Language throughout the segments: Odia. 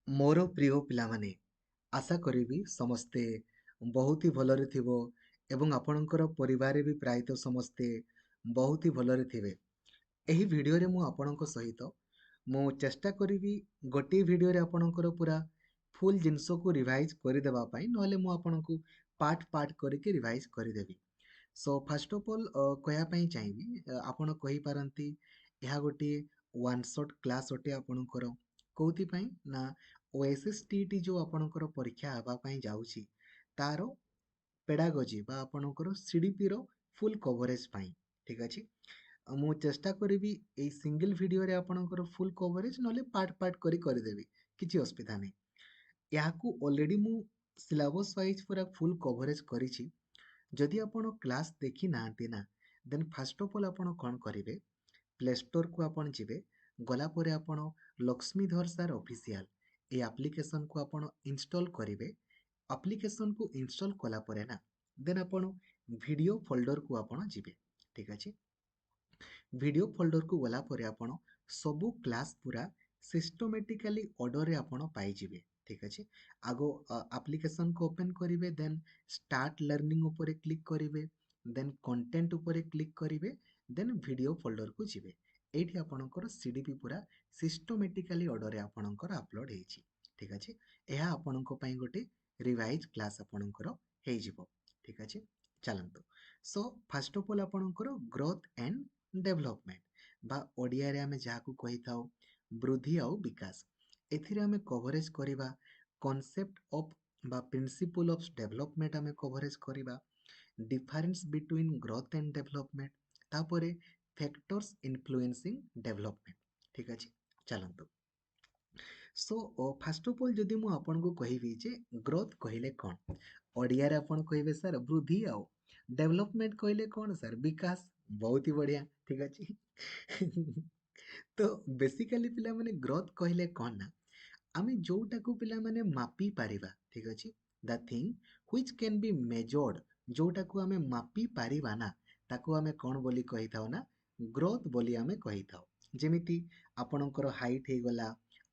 ମୋର ପ୍ରିୟ ପିଲାମାନେ, ଆଶା କରିବି ସମସ୍ତେ ବହୁତ ହି ଭଲରେ ଥିବ ଏବଂ ଆପଣଙ୍କର ପରିବାରରେ ବି ପ୍ରାୟତଃ ସମସ୍ତେ ବହୁତ ହି ଭଲରେ ଥିବେ। ଏହି ଭିଡ଼ିଓରେ ମୁଁ ଆପଣଙ୍କ ସହିତ ମୁଁ ଚେଷ୍ଟା କରିବି ଗୋଟିଏ ଭିଡ଼ିଓରେ ଆପଣଙ୍କର ପୁରା ଫୁଲ୍ ଜିନିଷକୁ ରିଭାଇଜ୍ କରିଦେବା ପାଇଁ, ନହେଲେ ମୁଁ ଆପଣଙ୍କୁ ପାର୍ଟ ପାର୍ଟ କରିକି ରିଭାଇଜ୍ କରିଦେବି। ସୋ ଫାଷ୍ଟ ଅଫ୍ ଅଲ୍ କହିବା ପାଇଁ ଚାହିଁବି, ଆପଣ କହିପାରନ୍ତି ଏହା ଗୋଟିଏ ୱାନ୍ ସଟ୍ କ୍ଲାସ୍ ଅଟେ ଆପଣଙ୍କର। କୋଉଥିପାଇଁ ନା OSSTT ଯେଉଁ ଆପଣଙ୍କର ପରୀକ୍ଷା ହେବା ପାଇଁ ଯାଉଛି ତାର ପେଡାଗୋଜି ବା ଆପଣଙ୍କର CDPର ଫୁଲ୍ କଭରେଜ ପାଇଁ। ଠିକ୍ ଅଛି, ମୁଁ ଚେଷ୍ଟା କରିବି ଏଇ ସିଙ୍ଗଲ ଭିଡ଼ିଓରେ ଆପଣଙ୍କର ଫୁଲ୍ କଭରେଜ ନହେଲେ ପାର୍ଟ ପାର୍ଟ କରିଦେବି, କିଛି ଅସୁବିଧା ନାହିଁ। ଏହାକୁ ଅଲରେଡ଼ି ମୁଁ ସିଲାବସ୍ ୱାଇଜ୍ ପୁରା ଫୁଲ୍ କଭରେଜ କରିଛି। ଯଦି ଆପଣ କ୍ଲାସ୍ ଦେଖି ନାହାନ୍ତି ନା, ଦେନ୍ ଫାଷ୍ଟ ଅଫ୍ ଅଲ୍ ଆପଣ କ'ଣ କରିବେ, ପ୍ଲେ ଷ୍ଟୋରକୁ ଆପଣ ଯିବେ। ଗଲା ପରେ ଆପଣ ଲକ୍ଷ୍ମୀଧର ସାର୍ ଅଫିସିଆଲ এই ଆପ୍ଲିକେସନକୁ ଆପଣ ଇନଷ୍ଟଲ୍ କରିବେ। ଆପ୍ଲିକେସନକୁ ଇନଷ୍ଟଲ୍ କଲା ପରେ ନା, ଦେନ୍ ଆପଣ ଭିଡ଼ିଓ ଫୋଲ୍ଡରକୁ ଆପଣ ଯିବେ। ଠିକ୍ ଅଛି, ଭିଡ଼ିଓ ଫୋଲ୍ଡରକୁ ଗଲା ପରେ ଆପଣ ସବୁ କ୍ଲାସ୍ ପୁରା ସିଷ୍ଟମେଟିକାଲି ଅର୍ଡ଼ରରେ ଆପଣ ପାଇଯିବେ। ଠିକ୍ ଅଛି, ଆଗ ଆପ୍ଲିକେସନକୁ ଓପେନ୍ କରିବେ, ଦେନ୍ ଷ୍ଟାର୍ଟ ଲର୍ଣ୍ଣିଂ ଉପରେ କ୍ଲିକ୍ କରିବେ, ଦେନ୍ କଣ୍ଟେଣ୍ଟ ଉପରେ କ୍ଲିକ୍ କରିବେ, ଦେନ୍ ଭିଡ଼ିଓ ଫୋଲ୍ଡରକୁ ଯିବେ। ଏଇଠି ଆପଣଙ୍କର CDP ପୁରା ସିଷ୍ଟମେଟିକାଲି ଅର୍ଡ଼ରରେ ଆପଣଙ୍କର ଆପଲୋଡ଼ ହେଇଛି। ଠିକ୍ ଅଛି, ଏହା ଆପଣଙ୍କ ପାଇଁ ଗୋଟେ ରିଭାଇଜ୍ କ୍ଲାସ୍ ଆପଣଙ୍କର ହେଇଯିବ। ଠିକ୍ ଅଛି, ଚାଲନ୍ତୁ। ସୋ ଫାଷ୍ଟ ଅଫ୍ ଅଲ୍ ଆପଣଙ୍କର ଗ୍ରୋଥ୍ ଆଣ୍ଡ ଡେଭଲପମେଣ୍ଟ ବା ଓଡ଼ିଆରେ ଆମେ ଯାହାକୁ କହିଥାଉ ବୃଦ୍ଧି ଆଉ ବିକାଶ, ଏଥିରେ ଆମେ କଭରେଜ କରିବା କନସେପ୍ଟ ଅଫ୍ ବା ପ୍ରିନ୍ସିପଲ୍ ଅଫ୍ ଡେଭଲପମେଣ୍ଟ ଆମେ କଭରେଜ କରିବା, difference between growth and development, ତାପରେ ଫ୍ୟାକ୍ଟର୍ସ ଇନଫ୍ଲୁଏନ୍ସିଂ ଡେଭଲପମେଣ୍ଟ। ଠିକ୍ ଅଛି, ଚାଲନ୍ତୁ। ସୋ ଫାଷ୍ଟ ଅଫ୍ ଅଲ୍ ଯଦି ମୁଁ ଆପଣଙ୍କୁ କହିବି ଯେ ଗ୍ରୋଥ୍ କହିଲେ କ'ଣ, ଓଡ଼ିଆରେ ଆପଣ କହିବେ ସାର୍ ବୃଦ୍ଧି, ଆଉ ଡେଭଲପମେଣ୍ଟ କହିଲେ କ'ଣ ସାର୍ ବିକାଶ। ବହୁତ ହି ବଢ଼ିଆ, ଠିକ୍ ଅଛି। ତ ବେସିକାଲି ପିଲାମାନେ ଗ୍ରୋଥ୍ କହିଲେ କ'ଣ ନା, ଆମେ ଯୋଉଟାକୁ ପିଲାମାନେ ମାପି ପାରିବା। ଠିକ୍ ଅଛି, the thing which can be measured, ଯୋଉଟାକୁ ଆମେ ମାପି ପାରିବା ନା, ତାକୁ ଆମେ କ'ଣ ବୋଲି କହିଥାଉ ନା ଗ୍ରୋଥ୍ ବୋଲି ଆମେ କହିଥାଉ। ଯେମିତି ଆପଣଙ୍କର ହାଇଟ୍ ହେଇଗଲା,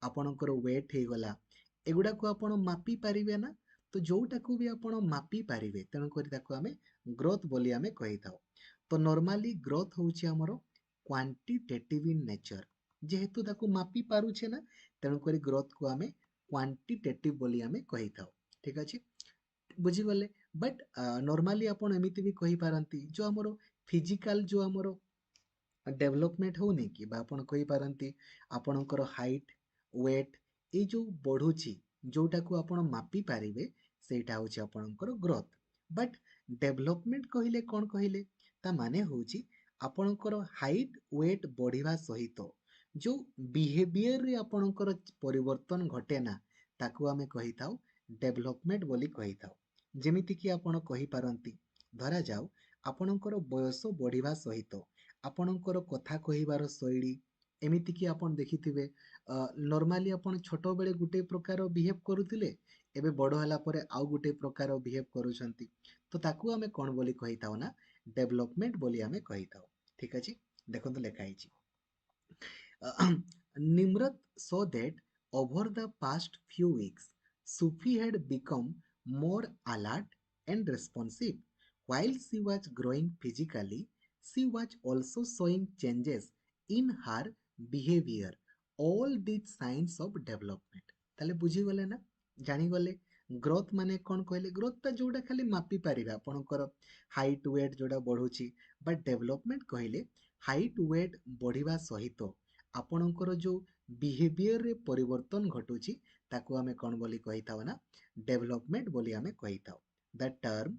ଆପଣଙ୍କର ୱେଟ୍ ହେଇଗଲା, ଏଗୁଡ଼ାକୁ ଆପଣ ମାପି ପାରିବେ ନା, ତ ଯୋଉଟାକୁ ବି ଆପଣ ମାପି ପାରିବେ, ତେଣୁକରି ତାକୁ ଆମେ ଗ୍ରୋଥ୍ ବୋଲି ଆମେ କହିଥାଉ। ତ ନର୍ମାଲି ଗ୍ରୋଥ୍ ହେଉଛି ଆମର କ୍ୱାଣ୍ଟିଟେଟିଭ୍ ଇନ୍ ନେଚର, ଯେହେତୁ ତାକୁ ମାପି ପାରୁଛେ ନା, ତେଣୁକରି ଗ୍ରୋଥକୁ ଆମେ କ୍ୱାଣ୍ଟିଟେଟିଭ୍ ବୋଲି ଆମେ କହିଥାଉ। ଠିକ୍ ଅଛି, ବୁଝିଗଲେ। ବଟ୍ ନର୍ମାଲି ଆପଣ ଏମିତି ବି କହିପାରନ୍ତି ଯେଉଁ ଆମର ଫିଜିକାଲ ଯେଉଁ ଆମର ଡେଭଲପମେଣ୍ଟ ହେଉନି କି, ବା ଆପଣ କହିପାରନ୍ତି ଆପଣଙ୍କର ହାଇଟ୍ ୱେଟ୍ ଏଇ ଯେଉଁ ବଢ଼ୁଛି, ଯେଉଁଟାକୁ ଆପଣ ମାପି ପାରିବେ, ସେଇଟା ହେଉଛି ଆପଣଙ୍କର ଗ୍ରୋଥ୍। ବଟ୍ ଡେଭଲପମେଣ୍ଟ କହିଲେ କ'ଣ କହିଲେ, ତା ମାନେ ହେଉଛି ଆପଣଙ୍କର ହାଇଟ୍ ୱେଟ୍ ବଢ଼ିବା ସହିତ ଯେଉଁ ବିହେଭିୟରରେ ଆପଣଙ୍କର ପରିବର୍ତ୍ତନ ଘଟେ ନା, ତାକୁ ଆମେ କହିଥାଉ ଡେଭଲପମେଣ୍ଟ ବୋଲି କହିଥାଉ। ଯେମିତିକି ଆପଣ କହିପାରନ୍ତି, ଧରାଯାଉ ଆପଣଙ୍କର ବୟସ ବଢ଼ିବା ସହିତ ଆପଣଙ୍କର କଥା କହିବାର ଶୈଳୀ, ଏମିତିକି ଆପଣ ଦେଖିଥିବେ ନର୍ମାଲି ଆପଣ ଛୋଟବେଳେ ଗୋଟେ ପ୍ରକାର ବିହେଭ୍ କରୁଥିଲେ, ଏବେ ବଡ଼ ହେଲା ପରେ ଆଉ ଗୋଟେ ପ୍ରକାର ବିହେଭ୍ କରୁଛନ୍ତି, ତ ତାକୁ ଆମେ କ'ଣ ବୋଲି କହିଥାଉ ନା ଡେଭଲପମେଣ୍ଟ ବୋଲି ଆମେ କହିଥାଉ। ଠିକ୍ ଅଛି, ଦେଖନ୍ତୁ ଲେଖା ହେଇଛି Nimrat saw that over the past few weeks, Sufi had become more alert and responsive. While she was growing physically, she was also showing changes in her behavior. All these signs of development. ତାହେଲେ ବୁଝିଗଲେ ନା, ଜାଣିଗଲେ ଗ୍ରୋଥ୍ ମାନେ କ'ଣ କହିଲେ, ଗ୍ରୋଥଟା ଯେଉଁଟା ଖାଲି ମାପି ପାରିବେ ଆପଣଙ୍କର ହାଇଟ୍ ୱେଟ୍ ଯେଉଁଟା ବଢ଼ୁଛି, ବା ଡେଭଲପମେଣ୍ଟ କହିଲେ ହାଇଟ୍ ୱେଟ୍ ବଢ଼ିବା ସହିତ ଆପଣଙ୍କର ଯେଉଁ ବିହେଭିୟରରେ ପରିବର୍ତ୍ତନ ଘଟୁଛି, ତାକୁ ଆମେ କ'ଣ ବୋଲି କହିଥାଉ ନା ଡେଭଲପମେଣ୍ଟ ବୋଲି ଆମେ କହିଥାଉ। ଦ term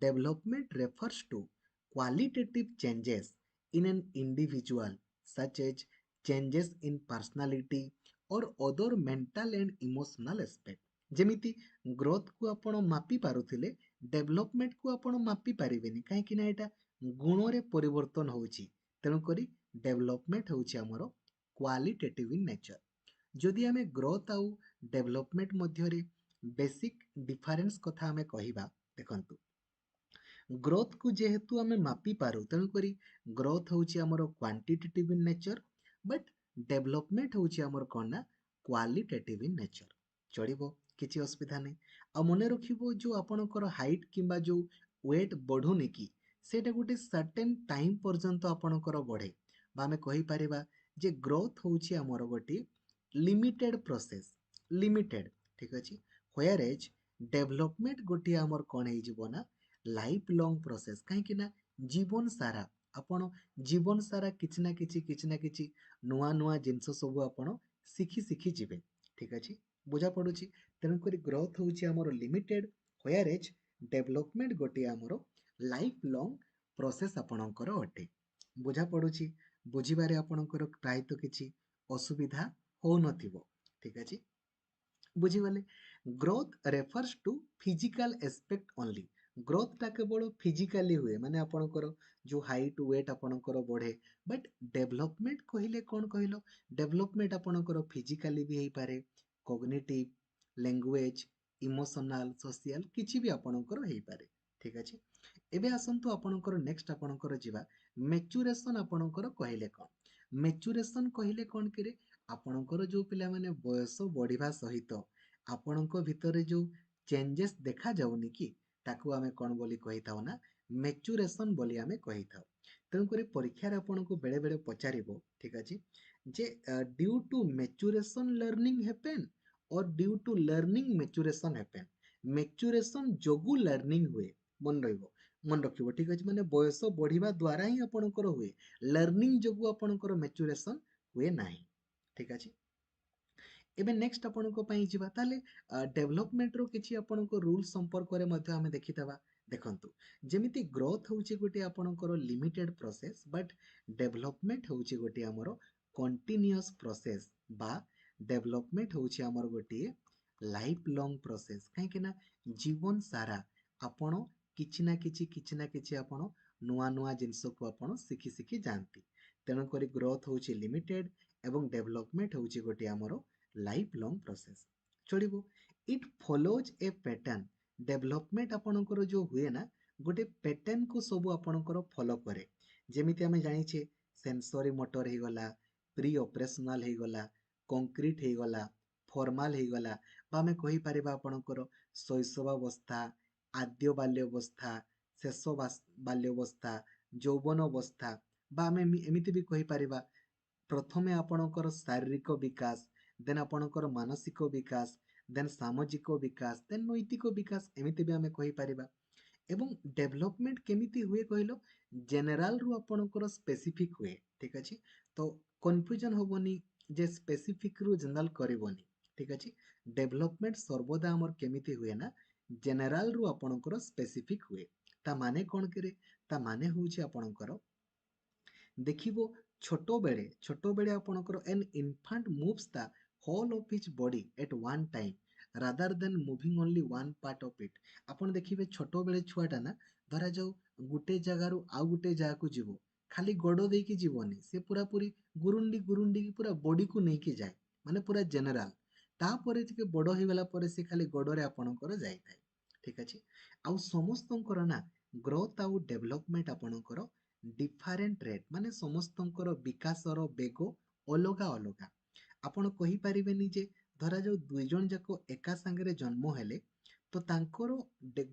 development refers to qualitative changes in an individual, such as changes in personality or other mental and emotional aspect. ଯେମିତି ଗ୍ରୋଥକୁ ଆପଣ ମାପି ପାରୁଥିଲେ, ଡେଭଲପମେଣ୍ଟକୁ ଆପଣ ମାପି ପାରିବେନି, କାହିଁକି ନା ଏଇଟା ଗୁଣରେ ପରିବର୍ତ୍ତନ ହେଉଛି। ତେଣୁକରି ଡେଭଲପମେଣ୍ଟ ହେଉଛି ଆମର କ୍ୱାଲିଟେଟିଭ୍ ଇନ୍ ନେଚର। ଯଦି ଆମେ ଗ୍ରୋଥ୍ ଆଉ ଡେଭଲପମେଣ୍ଟ ମଧ୍ୟରେ ବେସିକ୍ ଡିଫରେନ୍ସ କଥା ଆମେ କହିବା, ଦେଖନ୍ତୁ ଗ୍ରୋଥକୁ ଯେହେତୁ ଆମେ ମାପିପାରୁ, ତେଣୁକରି ଗ୍ରୋଥ୍ ହେଉଛି ଆମର quantitative in nature, but development ହେଉଛି ଆମର କ'ଣ ନା କ୍ୱାଲିଟେଟିଭ୍ ଇନ୍ ନେଚର। ଚଳିବ, କିଛି ଅସୁବିଧା ନାହିଁ। ଆଉ ମନେ ରଖିବ ଯୋଉ ଆପଣଙ୍କର ହାଇଟ୍ କିମ୍ବା ଯୋଉ ୱେଟ୍ ବଢୁନି କି ସେଇଟା ଗୋଟେ ସର୍ଟେନ୍ ଟାଇମ୍ ପର୍ଯ୍ୟନ୍ତ ଆପଣଙ୍କର ବଢେ, ବା ଆମେ କହିପାରିବା ଯେ ଗ୍ରୋଥ ହଉଛି ଆମର ଗୋଟିଏ ଲିମିଟେଡ୍ ପ୍ରୋସେସ୍, ଲିମିଟେଡ୍, ଠିକ୍ ଅଛି। ହ୍ୱେୟାର ଏଜ୍ ଡେଭଲପମେଣ୍ଟ ଗୋଟିଏ ଆମର କ'ଣ ହେଇଯିବ ନା ଲାଇଫ୍ ଲଙ୍ଗ ପ୍ରୋସେସ୍, କାହିଁକି ନା ଜୀବନ ସାରା ଆପଣ ଜୀବନ ସାରା କିଛି ନା କିଛି ନୂଆ ନୂଆ ଜିନିଷ ସବୁ ଆପଣ ଶିଖି ଶିଖି ଯିବେ, ଠିକ୍ ଅଛି। ବୁଝା ପଡୁଛି। ତେଣୁକରି ଗ୍ରୋଥ ହେଉଛି ଆମର ଲିମିଟେଡ୍, ହ୍ୱେୟାର ଏଜ୍ ଡେଭଲପମେଣ୍ଟ ଗୋଟିଏ ଆମର ଲାଇଫ୍ ଲଙ୍ଗ ପ୍ରୋସେସ୍ ଆପଣଙ୍କର ଅଟେ। ବୁଝା ପଡୁଛି। ବୁଝିବାରେ ଆପଣଙ୍କର ପ୍ରାୟତଃ କିଛି ଅସୁବିଧା ହଉନଥିବ, ଠିକ୍ ଅଛି। ବୁଝିଗଲେ। Growth refers to physical aspect only. ଗ୍ରୋଥଟା କେବଳ ଫିଜିକାଲି ହୁଏ, ମାନେ ଆପଣଙ୍କର ଯୋଉ ହାଇଟ୍ ୱେଟ୍ ଆପଣଙ୍କର ବଢେ। ବଟ୍ ଡେଭଲପମେଣ୍ଟ କହିଲେ କ'ଣ କହିଲ? ଡେଭଲପମେଣ୍ଟ ଆପଣଙ୍କର ଫିଜିକାଲି ବି ହେଇପାରେ, କଗ୍ନିଟିଭ, ଲାଙ୍ଗୁଏଜ, ଇମୋସନାଲ, ସୋସିଆଲ କିଛି ବି ଆପଣଙ୍କର ହେଇପାରେ, ଠିକ୍ ଅଛି। ଏବେ ଆସନ୍ତୁ ଆପଣଙ୍କର ନେକ୍ସଟ ଆପଣଙ୍କର ଯିବା ମେଚୁରେସନ। ଆପଣଙ୍କର କହିଲେ କ'ଣ? ମେଚୁରେସନ କହିଲେ କ'ଣ କିରେ? ଆପଣଙ୍କର ଯୋଉ ପିଲାମାନେ ବୟସ ବଢିବା ସହିତ ଆପଣଙ୍କ ଭିତରେ ଯୋଉ ଚେଞ୍ଜେସ୍ ଦେଖାଯାଉନି କି ତାକୁ ଆମେ କ'ଣ ବୋଲି କହିଥାଉ ନା ମେଚୁରେସନ ବୋଲି ଆମେ କହିଥାଉ। ତେଣୁକରି ପରୀକ୍ଷାରେ ଆପଣଙ୍କୁ ବେଳେ ବେଳେ ପଚାରିବ, ଠିକ୍ ଅଛି, ଯେ due to maturation learning happen or due to learning maturation happen. Maturation ଯୋଗୁଁ ଲର୍ଣ୍ଣିଂ ହୁଏ, ମନେ ରହିବ, ମନେ ରଖିବ, ଠିକ୍ ଅଛି। ମାନେ ବୟସ ବଢିବା ଦ୍ୱାରା ହିଁ ଆପଣଙ୍କର ହୁଏ, ଲର୍ଣ୍ଣିଂ ଯୋଗୁଁ ଆପଣଙ୍କର ମେଚୁରେସନ ହୁଏ ନାହିଁ, ଠିକ୍ ଅଛି। ଏବେ ନେକ୍ସଟ ଆପଣଙ୍କ ପାଇଁ ଯିବା ତାହେଲେ ଡେଭଲପମେଣ୍ଟର କିଛି ଆପଣଙ୍କ ରୁଲ ସମ୍ପର୍କରେ ମଧ୍ୟ ଆମେ ଦେଖିଦେବା। ଦେଖନ୍ତୁ, ଯେମିତି ଗ୍ରୋଥ ହେଉଛି ଗୋଟିଏ ଆପଣଙ୍କର ଲିମିଟେଡ୍ ପ୍ରୋସେସ୍, ବଟ୍ ଡେଭଲପମେଣ୍ଟ ହେଉଛି ଗୋଟିଏ ଆମର କଣ୍ଟିନ୍ୟୁଅସ୍ ପ୍ରୋସେସ୍, ବା ଡେଭଲପମେଣ୍ଟ ହେଉଛି ଆମର ଗୋଟିଏ ଲାଇଫ୍ ଲଙ୍ଗ ପ୍ରୋସେସ୍। କାହିଁକି ନା ଜୀବନ ସାରା ଆପଣ କିଛି ନା କିଛି ଆପଣ ନୂଆ ନୂଆ ଜିନିଷକୁ ଆପଣ ଶିଖି ଶିଖି ଯାଆନ୍ତି। ତେଣୁକରି ଗ୍ରୋଥ ହେଉଛି ଲିମିଟେଡ୍ ଏବଂ ଡେଭଲପମେଣ୍ଟ ହେଉଛି ଗୋଟିଏ ଆମର ଲାଇଫ୍ ଲଙ୍ଗ ପ୍ରୋସେସ୍, ଚଳିବ। ଇଟ୍ ଫଲୋଜ ଏ ପ୍ୟାଟର୍ନ। ଡେଭଲପମେଣ୍ଟ ଆପଣଙ୍କର ଯୋଉ ହୁଏ ନା ଗୋଟେ ପ୍ୟାଟର୍ନକୁ ସବୁ ଆପଣଙ୍କର ଫଲୋ କରେ। ଯେମିତି ଆମେ ଜାଣିଛେ ସେନ୍ସରି ମୋଟର ହେଇଗଲା, ପ୍ରି ଅପରେସନାଲ ହେଇଗଲା, କଂକ୍ରିଟ ହେଇଗଲା, ଫର୍ମାଲ ହେଇଗଲା, ବା ଆମେ କହିପାରିବା ଆପଣଙ୍କର ଶୈଶବାବସ୍ଥା, ଆଦ୍ୟ ବାଲ୍ୟାବସ୍ଥା, ଶେଷ ବାଲ୍ୟାବସ୍ଥା, ଯୌବନ ଅବସ୍ଥା, ବା ଆମେ ଏମିତି ବି କହିପାରିବା ପ୍ରଥମେ ଆପଣଙ୍କର ଶାରୀରିକ ବିକାଶ, ଦେନ୍ ଆପଣଙ୍କର ମାନସିକ ବିକାଶ, ଦେନ୍ ସାମାଜିକ ବିକାଶ, ଦେନ୍ ନୈତିକ ବିକାଶ, ଏମିତି ବି ଆମେ କହିପାରିବା। ଏବଂ ଡେଭଲପମେଣ୍ଟ କେମିତି ହୁଏ କହିଲ? ଜେନେରାଲରୁ ଆପଣଙ୍କର ସ୍ପେସିଫିକ୍ ହୁଏ, ଠିକ୍ ଅଛି। ତ କନଫ୍ୟୁଜନ ହବନି ଯେ ସ୍ପେସିଫିକରୁ ଜେନେରାଲ କରିବନି, ଠିକ୍ ଅଛି। ଡେଭଲପମେଣ୍ଟ ସର୍ବଦା ଆମର କେମିତି ହୁଏ ନା ଜେନେରାଲରୁ ଆପଣଙ୍କର ସ୍ପେସିଫିକ୍ ହୁଏ। ତା ମାନେ କ'ଣ କିରେ? ତା ମାନେ ହେଉଛି ଆପଣଙ୍କର ଦେଖିବ ଛୋଟବେଳେ ଆପଣଙ୍କର an infant moves the whole of his body at one time rather than moving only one part of it. ଆପଣ ଦେଖିବେ ଛୋଟବେଳେ ଛୁଆଟା ନା ଧରାଯାଉ ଗୋଟେ ଜାଗାରୁ ଆଉ ଗୋଟେ ଜାଗାକୁ ଯିବ, ଖାଲି ଗୋଡ଼ ଦେଇକି ଯିବନି, ସେ ପୁରାପୁରି ଗୁରୁଣ୍ଡିକି ପୁରା ବଡିକୁ ନେଇକି ଯାଏ, ମାନେ ପୁରା ଜେନେରାଲ। ତାପରେ ଟିକେ ବଡ଼ ହେଇଗଲା ପରେ ସେ ଖାଲି ଗୋଡ଼ରେ ଆପଣଙ୍କର ଯାଇଥାଏ, ଠିକ୍ ଅଛି। ଆଉ ସମସ୍ତଙ୍କର ନା ଗ୍ରୋଥ ଆଉ ଡେଭଲପମେଣ୍ଟ ଆପଣଙ୍କର ଡିଫରେଣ୍ଟ ରେଟ୍, ମାନେ ସମସ୍ତଙ୍କର ବିକାଶର ବେଗ ଅଲଗା ଅଲଗା। ଆପଣ କହିପାରିବେନି ଯେ ଧରାଯାଉ ଦୁଇ ଜଣ ଯାକ ଏକା ସାଙ୍ଗରେ ଜନ୍ମ ହେଲେ ତ ତାଙ୍କର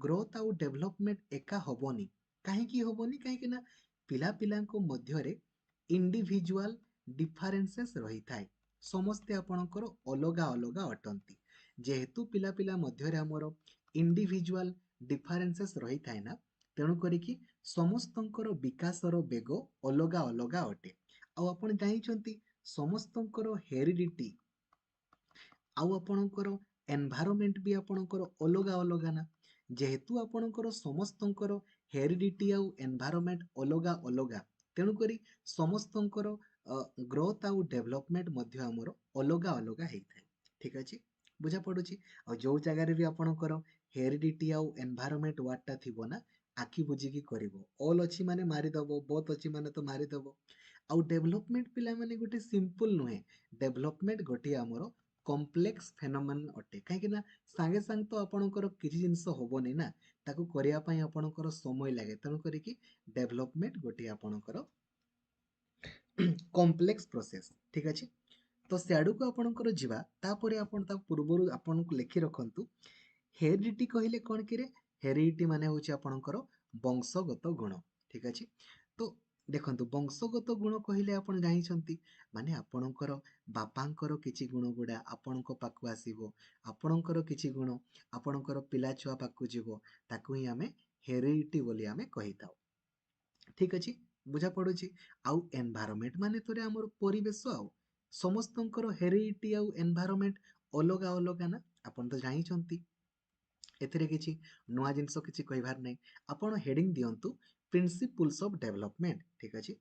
ଗ୍ରୋଥ ଆଉ ଡେଭଲପମେଣ୍ଟ ଏକା ହବନି। କାହିଁକି ହବନି? କାହିଁକି ନା ପିଲାଙ୍କ ମଧ୍ୟରେ ଇଣ୍ଡିଭିଜୁଆଲ ଡିଫରେନ୍ସେସ୍ ରହିଥାଏ। ସମସ୍ତେ ଆପଣଙ୍କର ଅଲଗା ଅଲଗା ଅଟନ୍ତି। ଯେହେତୁ ପିଲା ମଧ୍ୟରେ ଆମର ଇଣ୍ଡିଭିଜୁଆଲ ଡିଫରେନ୍ସେସ୍ ରହିଥାଏ ନା, ତେଣୁ କରିକି ସମସ୍ତଙ୍କର ବିକାଶର ବେଗ ଅଲଗା ଅଲଗା ଅଟେ। ଆଉ ଆପଣ ଜାଣିଛନ୍ତି ସମସ୍ତଙ୍କର ହେରିଡିଟି ଆଉ ଆପଣଙ୍କର ଏନଭାଇରନମେଣ୍ଟ ବି ଆପଣଙ୍କର ଅଲଗା ଅଲଗା ନା। ଯେହେତୁ ଆପଣଙ୍କର ସମସ୍ତଙ୍କର ହେରିଡିଟି ଆଉ ଏନଭାଇରନମେଣ୍ଟ ଅଲଗା ଅଲଗା, ତେଣୁକରି ସମସ୍ତଙ୍କର ଗ୍ରୋଥ ଆଉ ଡେଭଲପମେଣ୍ଟ ମଧ୍ୟ ଆମର ଅଲଗା ଅଲଗା ହେଇଥାଏ, ଠିକ୍ ଅଛି। ବୁଝା ପଡୁଛି। ଆଉ ଯୋଉ ଜାଗାରେ ବି ଆପଣଙ୍କର ହେରିଡିଟି ଆଉ ଏନଭାଇରନମେଣ୍ଟ ୱାର୍ଡଟା ଥିବ ନା, ଆଖି ବୁଝିକି କରିବ। ଅଲ୍ ଅଛି ମାନେ ମାରିଦବ, ବୋଥ୍ ଅଛି ମାନେ ତ ମାରିଦବ। ଆଉ ଡେଭଲପମେଣ୍ଟ ପିଲାମାନେ ଗୋଟେ ସିମ୍ପଲ ନୁହେଁ। ଡେଭଲପମେଣ୍ଟ ଗୋଟିଏ ଆମର କମ୍ପ୍ଲେକ୍ସ ଫେନୋମେନନ ଅଟେ। କାହିଁକି ନା ସାଙ୍ଗେ ସାଙ୍ଗେ ତ ଆପଣଙ୍କର କିଛି ଜିନିଷ ହବନି ନା, ତାକୁ କରିବା ପାଇଁ ଆପଣଙ୍କର ସମୟ ଲାଗେ। ତେଣୁ କରିକି ଡେଭଲପମେଣ୍ଟ ଗୋଟିଏ ଆପଣଙ୍କର କମ୍ପ୍ଲେକ୍ସ ପ୍ରୋସେସ, ଠିକ୍ ଅଛି। तो सियाड़ू को आपणकर जिबा तापरे आपण ता पूर्वरु आपणକୁ लिखि रखंतु हेरिडिटी कहिले कौन कि हेरिडिटी माने होची आपणकर वंशगत गुण ठीक अछि तो देखंतु वंशगत गुण कहिले आपण जानिछंती माने आपणकर बापांकर किछि गुण गुडा आपणको पाखु आसीबो आपणकर किछि गुण आपणकर पिला छुआ पाखु जिवो ताकू ही हमें हेरिडिटी बोली हमें कहिताउ ठीक अछि बुझा पड़ुछि आउ एनवायरनमेंट माने तोरे हमर परिवेश आउ समस्तंकर हेरिडिटी आउ एनवायरनमेंट अलगा अलगा ना आपण तो जानिछंती एथिरे किछि नुआ जिंस किछि कहबार नै आपण हेडिंग दियंतु प्रिंसिपल्स ऑफ डेवलपमेंट ठीक अछि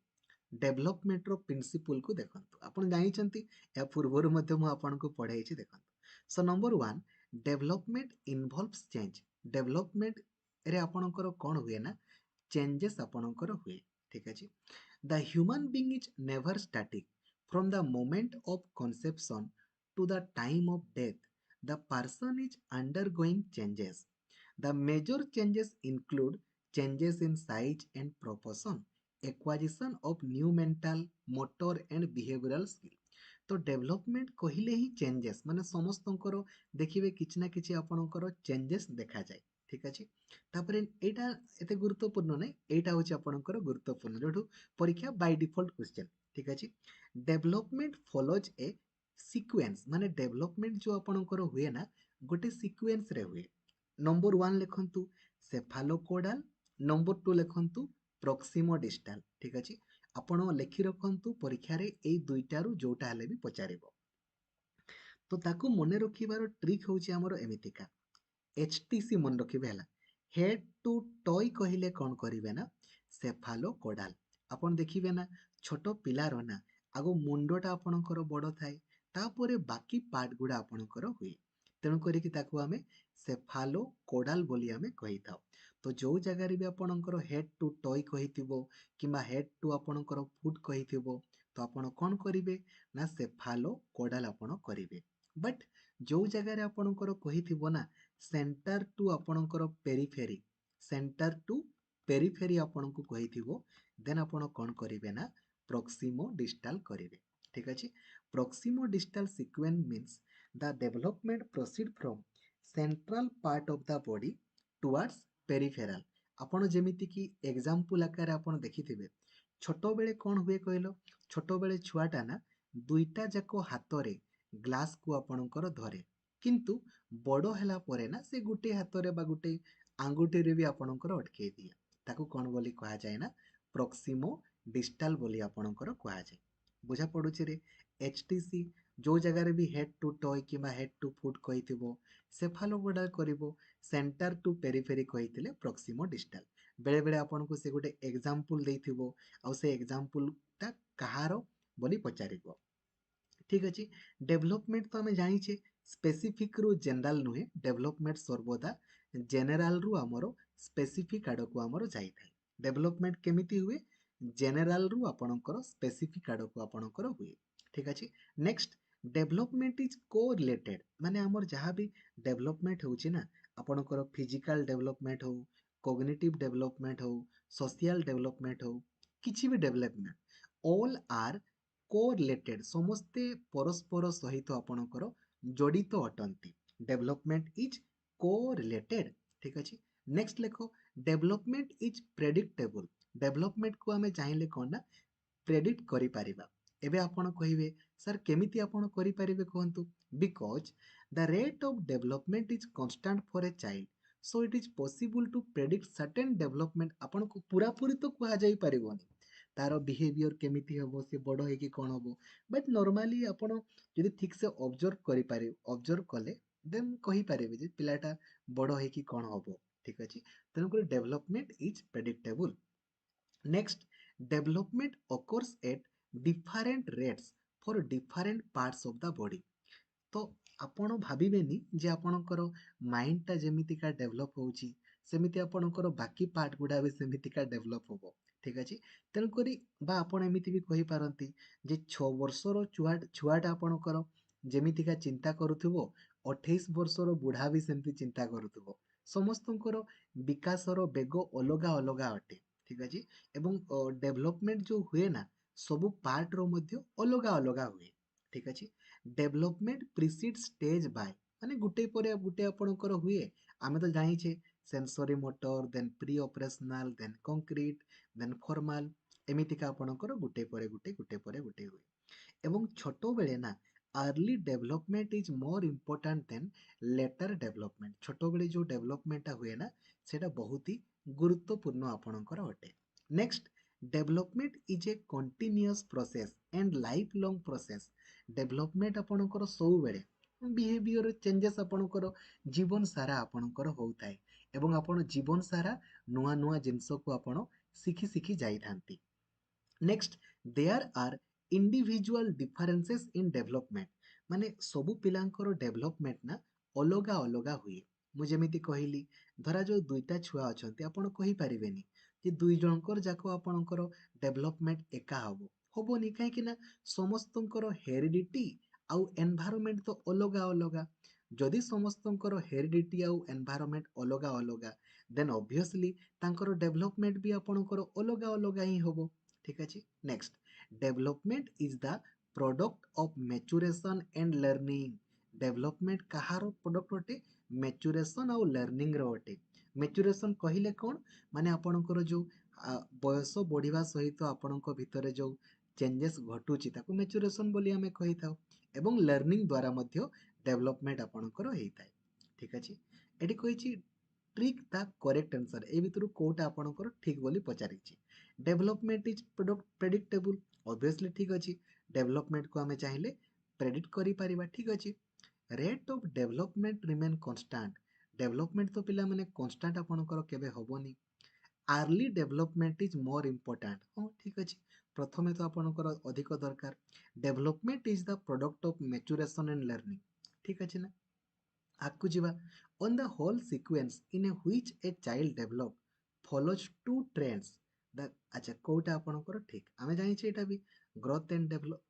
डेवलपमेंट रो प्रिंसिपल को देखंतु आपण जानिछंती या पूर्वरु मध्ये मु आपनको पढाइछि देखंतु so number 1 development involves change development रे आपणकर कोन हुए ना चेंजेस आपणकर हुए ठीक अछि the human being is never static from the moment of conception to the time of death the person is undergoing changes. The major changes include changes in size and proportion, acquisition of new mental, motor and behavioral skill. तो डेवलपमेंट कहिले ही चेंजेस माने समस्तंकर देखिबे किछि ना किछि आपणकर चेंजेस देखा जाय ठीक अछि तापरे एटा एते गुरुत्वपूर्ण नै एटा होछि आपणकर गुरुत्वपूर्ण जोठु परीक्षा बाय डिफॉल्ट क्वेश्चन ठीक अछि डेवलपमेंट फॉलोज ए सीक्वेंस माने डेवलपमेंट जो आपणकर हुए ना गोटे सीक्वेंस रे हुए नंबर 1 लिखंतु सेफालोकोडाल नंबर 2 लिखंतु प्रॉक्सिमोडिस्टल ठीक अछि आपण लिखि रखंतु परीक्षा रे एई दुईटारू जोटा हले भी पचारिबो तो ताकू मने रखिबार ट्रिक होची हमर एमितिका एचटीसी मन रखिबे हला हेड टू टॉय कहिले कोन करिवे ना सेफालोकोडाल आपण देखिबे ना छोटो पिलार ना आगो मुंडोटा आपणकर बड़ थाए तापरे बाकी पार्ट गुडा आपणकर हुए तेणु करिकी ताकू आमे सेफालोकोडाल बोली आमे कहिथाउ तो जो जगार भी आपणकर हेड टू टॉय कहिथिबो किंबा हेड टू आपणकर फुट कहिथिबो तो आपण कोन करिवे ना सेफालोकोडाल आपण करिवे बट जो जगार आपणकर कहिथिबो ना सेंटर टू आपणकर पेरिफेरी सेंटर टू पेरिफेरी आपणको कहिथिबो देन आपण कोन करिवे ना प्रॉक्सिमो डिस्टल करिवे ठीक अछि proximodistal sequence means the development proceed from central part of the body towards peripheral आपण जेमिति कि एग्जांपल आकार आपण देखिथिबे छोटो बेले कोन हुए कहलो छोटो बेले छुआटा ना दुईटा जाको हातरे ग्लास को आपणकर धरे किंतु बड़ हैला परे ना से गुटे हातरे बा गुटे आंगुठी रे भी आपणकर अटके दिए ताकू कोन बोली कहा जाय ना प्रॉक्सिमो डिस्टल बोली आपणकर कहा जाय बुझा पड़ुछि रे एचटीसी जो जगह भी हेड टू टॉय किबा हेड टू फुट कहिथिबो सेफालोकोडाल करिवो सेंटर टू पेरिफेरी कहिथिले प्रॉक्सिमो डिस्टल बेले बेले आपनको से गोटे एग्जांपल देथिबो आ से एग्जांपल ता कहारो बोली पचारिबो ठीक अछि डेवलपमेंट तो हमें जानिछे स्पेसिफिक रु जनरल नुहे डेवलपमेंट सर्वदा जनरल रु हमरो स्पेसिफिक आड़ को हमरो जाई थाए डेवलपमेंट केमिति हुए जनरल रु आपणकर स्पेसिफिक आड़ को आपणकर हुए ठीक अछि next development is correlated माने हमर जहाँ भी डेवलपमेंट होची ना आपणकर फिजिकल डेवलपमेंट हो कॉग्निटिव डेवलपमेंट हो सोशल डेवलपमेंट हो किछि भी development all are correlated समस्ते परस्पर सहित आपणकर जड़ित अटंती डेवलपमेंट इज को रिलेटेड ठीक अछि नेक्स्ट लेखो डेवलपमेंट इज प्रेडिक्टेबल डेवलपमेंट को हमें चाहिए कौन ना प्रेडिक्ट करि परिबा एबे आपण कहिबे सर केमिति आपण करि परिबे कहंतु because the rate of development is constant for a child so it is possible to predict certain development आपण को पूरा पूरी तो कहा जाई परिबोनी तार बिहेवियर केमिति हबो से बड़ हे कि कोन हबो बट नॉर्मली आपण यदि ठीक से ऑब्जर्व करि पारे ऑब्जर्व कले देन कहि पारे जे पिलाटा बड़ हे कि कोन हबो ठीक अछि तनो कर development is predictable next development occurs at different rates for different parts of the body तो आपण भाबिबेनी जे आपणकर माइंडटा जेमितिका डेभलप होउची सेमिति आपणकर बाकी पार्ट गुडा भी सेमितिका डेभलप होबो ठीक अछि तेणु करी बा आपण एमिति भी कहि पारंती जे 6 वर्षर छुआटा आपणकर जेमितिका चिंता करूथिबो 28 वर्षर बुढ़ा भी सेमिति चिंता करूथिबो समस्तंकर विकासर बेग अलगा अलगा अटे ठीक अछि एवं डेवलपमेंट जो हुए ना सब पार्ट रो मध्य अलगा अलगा हुए ठीक अछि डेभलपमेंट प्रिसीड स्टेज बाय माने गुटे परे गुटे आपणकर हुए आमे तो जानिछे sensory motor then preoperational then concrete then formal एमितिका आपणकर गुटे परे गुटे हुए एवं छोटो बेले ना early development is more important than later development छोटो बेले जो डेवलपमेंट हुए ना सेटा बहुत ही गुरुत्वपूर्ण आपणकर अटे next development is a continuous process and life long process development आपणकर सब बेले बिहेवियर चेंजेस आपणकर जीवन सारा आपणकर होता है एवं आपण जीवन सारा नुआ नुआ जिनस को आपण शिखी शिखी जाई थांती next there are individual differences in development माने सबु पिलांकर डेवलपमेंट ना अलगा अलगा हुए मु जेमिति कहली धरा जो दुईटा छुआ अछंती आपण कहि परिबेनी जे दुई जनकर जाको आपणकर डेवलपमेंट एका हबो हबोनी काहे कि ना समस्तंकर हेरिडिटी आउ एनवायरनमेंट तो अलगा अलगा जदि समस्तंकर हेरिडिटी आउ एनवायरनमेंट अलगा अलगा देन ऑब्वियसली तांकर डेवलपमेंट भी आपणकर अलगा अलगा ही हबो ठीक अछि next development is the product of maturation and learning development Kahar product अटे मैच्योरेशन आउ लर्निंग रो अटे मैच्योरेशन कहिले कोन माने आपणकर जो बयस बढ़िबा सहित आपणक भितरे जो चेंजेस घटुची ताको मैच्योरेशन बोली आमे कहि थाउ एवं लर्निंग द्वारा मध्य डेवलपमेंट आपणकर हेइताय ठीक अछि एटी कहिची ट्रिक द करेक्ट आंसर ए भितरु कोटा आपणकर ठीक बोली पचारिछि डेवलपमेंट इज प्रेडिक्टेबल ऑब्वियसली ठीक अछि डेवलपमेंट को आमे चाहिले प्रेडिक्ट करि परिबा ठीक अछि rate of development remain constant development तो पिला माने कांस्टेंट आपणकर केबे होबोनी early development is more important हाँ ठीक अच्छे प्रथमे तो आपंकर अधिक दरकार development is the product of maturation and learning ठीक अच्छे ना आगु जीवा on the whole sequence in a which a child develop follows two trends the अच्छा कोटा आपंकर ठीक आमे जानिछे एटा भी ग्रोथ एंड डेवलप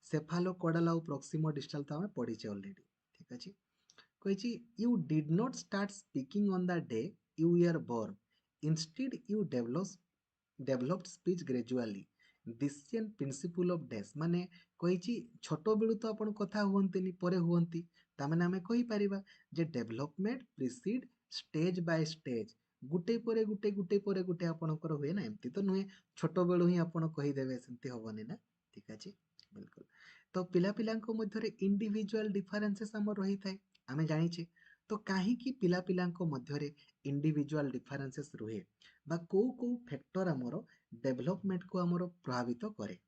सेफालो कोडाल और प्रॉक्सिमो डिस्टल तो आमे पढ़ीचे ऑलरेडी ठीक अच्छे कहिछि you did not start speaking on the day you were born. Instead, you developed speech gradually. Decision principle of dash माने कहिछि छोट बेलु तो आपण कथा हुअंतिनी परे हुअंती तामाने आमे कहि परिबा जे development precede stage by stage गुटे परे गुटे आपणकर हुए ना एमती तो नुहे छोट बेलु ही आपण कहि देबे सेमती होबनी ना ठीक अछि बिल्कुल तो पिला पिलांको मध्यरे इंडिविजुअल डिफरेंसेस हमर रही थाए आमे जानिछे तो काहीकि पिला पिलांको मध्यरे इंडिविजुअल डिफरेंसेस रुहे बा को फैक्टर आमर डेवलपमेंट को आमर प्रभावित करे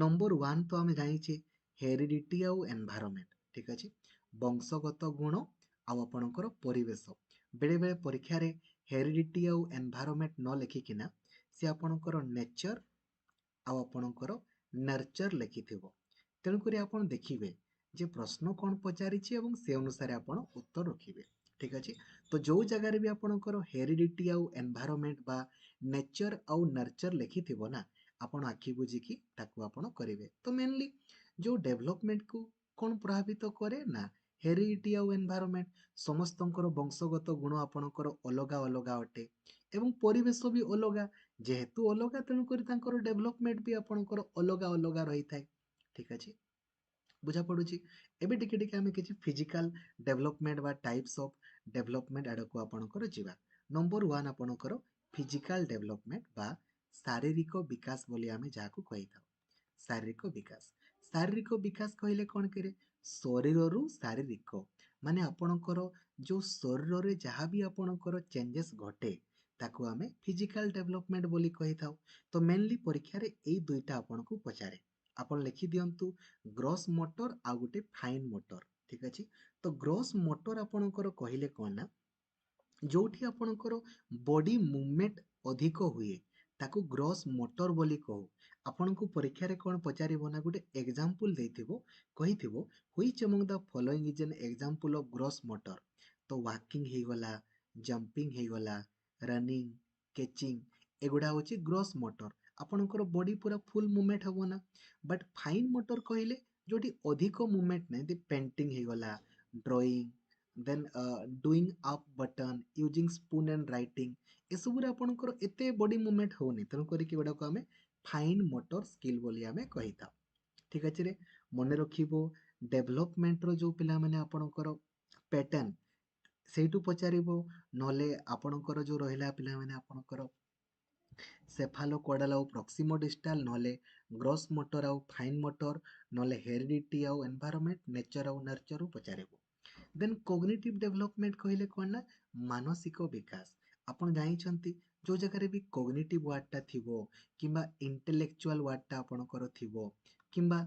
नंबर 1 तो आमे जानिछे हेरिडिटी आउ एनवायरनमेंट ठीक अछि वंशगत गुण आउ आपणकर परिवेश बेले बेले परीक्षा रे हेरिडिटी आउ एनवायरनमेंट न लेखिकिना से आपणकर नेचर आउ आपणकर नर्चर लेखिथिबो तेणुकरी आपण देखिबे जे प्रश्न कौन पचारिछि एवं से अनुसार आपण उत्तर रखिबे ठीक अछि तो जो जगह भी आपणकर हेरिडिटी आउ एनवायरनमेंट बा नेचर आउ नर्चर लेखिथिबो ना आपण आखि बुझिकी ताकू आपण करिवे तो मेनली जो डेवलपमेंट को कौन प्रभावित करे ना हेरिडिटी आउ एनवायरनमेंट समस्तंकर वंशगत गुण आपणकर अलगा अलगा अटे एवं परिवेश भी अलगा जेहेतु अलगा तेणुकरी तांकर डेवलपमेंट भी आपणकर अलगा अलगा रही थाए ठीक अछि बुझा पड़ुची एबे टिके टिके आमे किछि फिजिकल डेवलपमेंट बा टाइप्स ऑफ डेवलपमेंट आड़ को आपणकर जीवा नंबर 1 आपणकर फिजिकल डेवलपमेंट बा शारीरिक विकास बोली आमे जाको कहि थाउ शारीरिक विकास कहले कौन करे शरीर रु शारीरिक माने आपणकर जो शरीर रे जहाँ भी आपणकर चेंजेस घटे ताको आमे फिजिकल डेवलपमेंट बोली कहि थाउ तो मेनली परीक्षा रे एई दुईटा आपनको पचारे आपण लिखि दियंतु ग्रॉस मोटर आ गुटे फाइन मोटर ठीक अछि तो ग्रॉस मोटर आपणकर कहले कोन ना जोठी आपणकर बॉडी मूवमेंट अधिक हुए ताको ग्रॉस मोटर बोली कहू आपनको परीक्षा रे कोन पचारिबो ना गुटे एग्जांपल देथिबो कहिथिबो which among the following is an example of gross motor तो वॉकिंग हे गला जंपिंग हे गला रनिंग कैचिंग एगुडा होची ग्रॉस मोटर आपणकर बॉडी पूरा फुल मूवमेंट हबो ना बट फाइन मोटर कहले जोटी अधिक मूवमेंट नै दे पेंटिंग हे गला drawing then doing up button using spoon and writing एसबुरे आपणकर एते बॉडी मूवमेंट होनी तेणु करिक एगुडा आमे फाइन मोटर स्किल बोली आमे कहिता ठीक अच्छे रे मन रखिबो ଡେଭଲପମେଣ୍ଟର ଯେଉଁ ପିଲାମାନେ ଆପଣଙ୍କର ପ୍ୟାଟର୍ନ ସେଇଠୁ ପଚାରିବ, ନହେଲେ ଆପଣଙ୍କର ଯେଉଁ ରହିଲା ପିଲାମାନେ ଆପଣଙ୍କର ସେଫାଲୋକୋଡାଲ ଆଉ ପ୍ରକ୍ସିମୋଡିଷ୍ଟାଲ, ନହେଲେ ଗ୍ରସ୍ ମୋଟର ଆଉ ଫାଇନ୍ ମୋଟର, ନହେଲେ ହେରିଡିଟି ଆଉ ଏନଭାୟରନମେଣ୍ଟ, ନେଚର ଆଉ ନର୍ଚରରୁ ପଚାରିବ। ଦେନ୍ କୋଗ୍ନିଟିଭ ଡେଭଲପମେଣ୍ଟ କହିଲେ କ'ଣ ନା ମାନସିକ ବିକାଶ। ଆପଣ ଜାଣିଛନ୍ତି ଯେଉଁ ଜାଗାରେ ବି କୋଗ୍ନିଟିଭ ୱାର୍ଡଟା ଥିବ କିମ୍ବା ଇଣ୍ଟେଲେକ୍ଚୁଆଲ ୱାର୍ଡଟା ଆପଣଙ୍କର ଥିବ କିମ୍ବା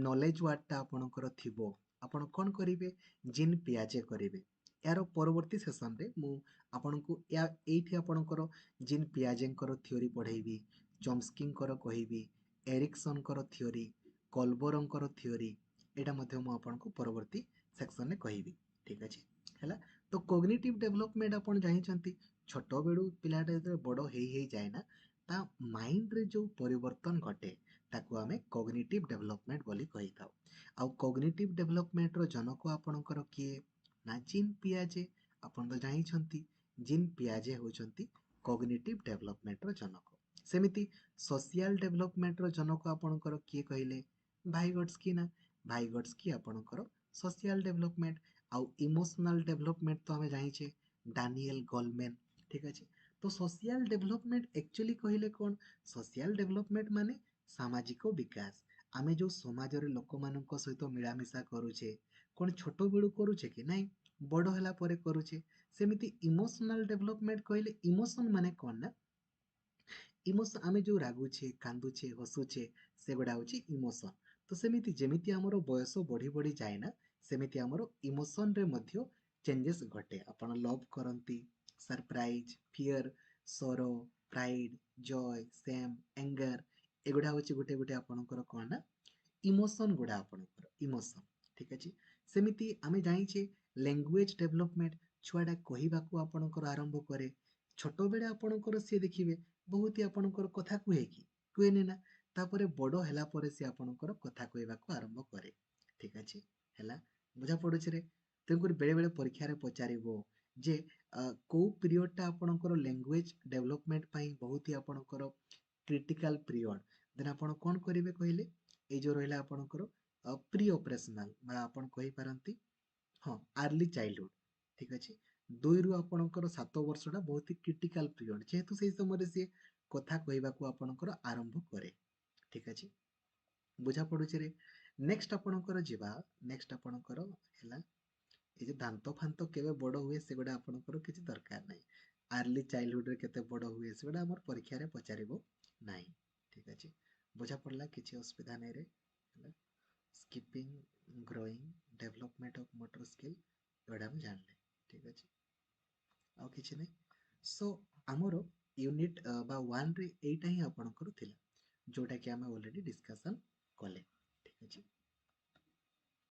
ନଲେଜ ୱାର୍ଡଟା ଆପଣଙ୍କର ଥିବ, ଆପଣ କ'ଣ କରିବେ? ଜିନ୍ ପିଆଜେ କରିବେ। ଏହାର ପରବର୍ତ୍ତୀ ସେସନରେ ମୁଁ ଆପଣଙ୍କୁ ଏଇଠି ଆପଣଙ୍କର ଜିନ୍ ପିଆଜେଙ୍କର ଥିଓରି ପଢ଼େଇବି, ଚମ୍ସ୍କିଙ୍କର କହିବି, ଏରିକ୍ସନଙ୍କର ଥିଓରି, କଲବରଙ୍କର ଥିଓରି, ଏଇଟା ମଧ୍ୟ ମୁଁ ଆପଣଙ୍କୁ ପରବର୍ତ୍ତୀ ସେକ୍ସନରେ କହିବି। ଠିକ୍ ଅଛି, ହେଲା। ତ କୋଗ୍ନିଟିଭ ଡେଭଲପମେଣ୍ଟ ଆପଣ ଜାଣିଛନ୍ତି ଛୋଟବେଳୁ ପିଲାଟା ଯେତେବେଳେ ବଡ଼ ହେଇଯାଏ ନା, ତା ମାଇଣ୍ଡରେ ଯେଉଁ ପରିବର୍ତ୍ତନ ଘଟେ ତାକୁ ଆମେ କୋଗ୍ନିଟିଭ ଡେଭଲପମେଣ୍ଟ ବୋଲି କହିଥାଉ। ଆଉ କୋଗ୍ନିଟିଭ ଡେଭଲପମେଣ୍ଟର ଜନକ ଆପଣଙ୍କର କିଏ? ନା ଜିନ୍ ପିଆଜେ। ଆପଣ ତ ଜାଣିଛନ୍ତି ଜିନ୍ ପିଆଜେ ହେଉଛନ୍ତି କୋଗ୍ନିଟିଭ ଡେଭଲପମେଣ୍ଟର ଜନକ। ସେମିତି ସୋସିଆଲ ଡେଭଲପମେଣ୍ଟର ଜନକ ଆପଣଙ୍କର କିଏ କହିଲେ? ଭାଇଗଟ୍ସକି। ନା ଭାଇଗଟ୍ସକି ଆପଣଙ୍କର ସୋସିଆଲ ଡେଭଲପମେଣ୍ଟ। ଆଉ ଇମୋସନାଲ ଡେଭଲପମେଣ୍ଟ ତ ଆମେ ଜାଣିଛେ ଡାନିଏଲ ଗୋଲମେନ୍। ଠିକ୍ ଅଛି, ତ ସୋସିଆଲ ଡେଭଲପମେଣ୍ଟ ଆକ୍ଚୁଆଲି କହିଲେ କ'ଣ? ସୋସିଆଲ ଡେଭଲପମେଣ୍ଟ ମାନେ ସାମାଜିକ ବିକାଶ। ଆମେ ଯେଉଁ ସମାଜରେ ଲୋକମାନଙ୍କ ସହିତ ମିଳାମିଶା କରୁଛେ, କ'ଣ ଛୋଟ ବେଳୁ କରୁଛେ କି? ନାଇଁ, ବଡ଼ ହେଲା ପରେ କରୁଛେ। ସେମିତି ଇମୋସନାଲ ଡେଭଲପମେଣ୍ଟ କହିଲେ ଇମୋସନ ମାନେ କ'ଣ ନା, ଇମୋସନ ଆମେ ଯେଉଁ ରାଗୁଛେ, କାନ୍ଦୁଛେ, ହସୁଛେ, ସେଗୁଡ଼ା ହେଉଛି ଇମୋସନ। ତ ସେମିତି ଯେମିତି ଆମର ବୟସ ବଢ଼ି ବଢ଼ି ଯାଏ ନା, ସେମିତି ଆମର ଇମୋସନରେ ମଧ୍ୟ ଚେଞ୍ଜେସ୍ ଘଟେ। ଆପଣ ଲଭ୍ କରନ୍ତି, ସରପ୍ରାଇଜ, ଫିୟର, ସରୋ, ପ୍ରାଇଡ, ଜୟ, ସେମ୍, ଏଙ୍ଗର, ଏଗୁଡ଼ା ହେଉଛି ଗୋଟେ ଗୋଟେ ଆପଣଙ୍କର କ'ଣ ନା ଇମୋସନ ଗୁଡ଼ା ଆପଣଙ୍କର ଇମୋସନ। ଠିକ୍ ଅଛି, ସେମିତି ଆମେ ଜାଣିଛେ ଲାଙ୍ଗୁଏଜ ଡେଭଲପମେଣ୍ଟ, ଛୁଆଟା କହିବାକୁ ଆପଣଙ୍କର ଆରମ୍ଭ କରେ। ଛୋଟବେଳେ ଆପଣଙ୍କର ସିଏ ଦେଖିବେ ବହୁତ ଆପଣଙ୍କର କଥା କୁହେ କି? କୁହେନି ନା। ତାପରେ ବଡ଼ ହେଲା ପରେ ସିଏ ଆପଣଙ୍କର କଥା କହିବାକୁ ଆରମ୍ଭ କରେ। ଠିକ୍ ଅଛି, ହେଲା, ବୁଝା ପଡ଼ୁଛି ରେ। ତେଣୁକରି ବେଳେବେଳେ ପରୀକ୍ଷାରେ ପଚାରିବ ଯେ କେଉଁ ପିରିୟଡ଼ଟା ଆପଣଙ୍କର ଲାଙ୍ଗୁଏଜ ଡେଭଲପମେଣ୍ଟ ପାଇଁ ବହୁତ ହି ଆପଣଙ୍କର କ୍ରିଟିକାଲ ପିରିୟଡ଼। ଦେନ୍ ଆପଣ କ'ଣ କରିବେ କହିଲେ? ଏଇ ଯେଉଁ ରହିଲା ଆପଣଙ୍କର ପ୍ରି ଅପରେସନାଲ ବା ଆପଣ କହିପାରନ୍ତି ହଁ ଆର୍ଲି ଚାଇଲ୍ଡହୁଡ୍। ଠିକ୍ ଅଛି, 2ରୁ ଆପଣଙ୍କର 7 ବର୍ଷଟା ବହୁତ କ୍ରିଟିକାଲ ପିରିୟଡ଼, ଯେହେତୁ ସେଇ ସମୟରେ ସିଏ କଥା କହିବାକୁ ଆପଣଙ୍କର ଆରମ୍ଭ କରେ। ଠିକ୍ ଅଛି, ବୁଝା ପଡ଼ୁଛି ରେ। ନେକ୍ସଟ ଆପଣଙ୍କର ଯିବା, ନେକ୍ସଟ ଆପଣଙ୍କର ହେଲା ଏଇ ଯେ ଦାନ୍ତ ଫାନ୍ତ କେବେ ବଡ଼ ହୁଏ ସେଗୁଡ଼ା ଆପଣଙ୍କର କିଛି ଦରକାର ନାହିଁ। ଆର୍ଲି ଚାଇଲ୍ଡହୁଡରେ କେତେ ବଡ଼ ହୁଏ ସେଗୁଡ଼ା ଆମର ପରୀକ୍ଷାରେ ପଚାରିବ ନାହିଁ। ଠିକ୍ ଅଛି, ବୁଝା ପଡ଼ିଲା, କିଛି ଅସୁବିଧା ନାହିଁ ରେ। ହେଲା, skipping, growing, development of motor skill, ଏଗୁଡ଼ା ଆମେ ଜାଣିଲେ। ଠିକ୍ ଅଛି, ଆଉ କିଛି ନାହିଁ। ସୋ ଆମର ୟୁନିଟ୍ ବା 1ରେ ଏଇଟା ହିଁ ଆପଣଙ୍କର ଥିଲା, ଯେଉଁଟାକି ଆମେ ଅଲରେଡ଼ି ଡିସ୍କସନ୍ କଲେ। ଠିକ୍ ଅଛି।